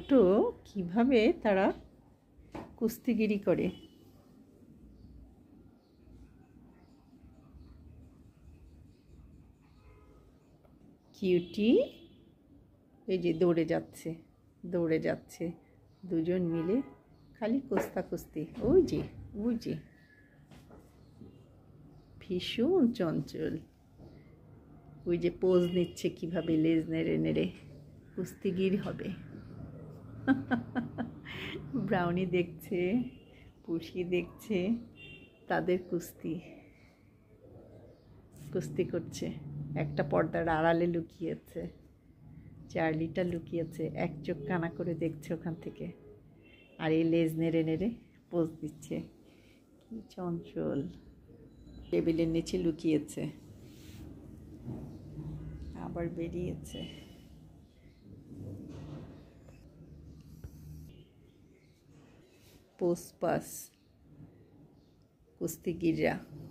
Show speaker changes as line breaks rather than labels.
ছোটো কিভাবে তারা কুস্তিগিরি করে। কিউটি এই যে দৌড়ে যাচ্ছে দুজন মিলে খালি কুস্তি। ওই যে ভীষণ চঞ্চল। ওই যে পোজ নিচ্ছে কিভাবে, লেজ নেড়ে কুস্তিগির হবে। ব্রাউনি দেখছে, পুষি দেখছে তাদের কুস্তি করছে। একটা পর্দার আড়ালে লুকিয়েছে, চার্লিটা লুকিয়েছে, এক চোখ কানা করে দেখছে ওখান থেকে, আর এই লেজ নেড়ে পোজ দিচ্ছে। কি চঞ্চল। টেবিলের নিচে লুকিয়েছে, আবার বেরিয়েছে। পোস পাস কুস্তিগিররা।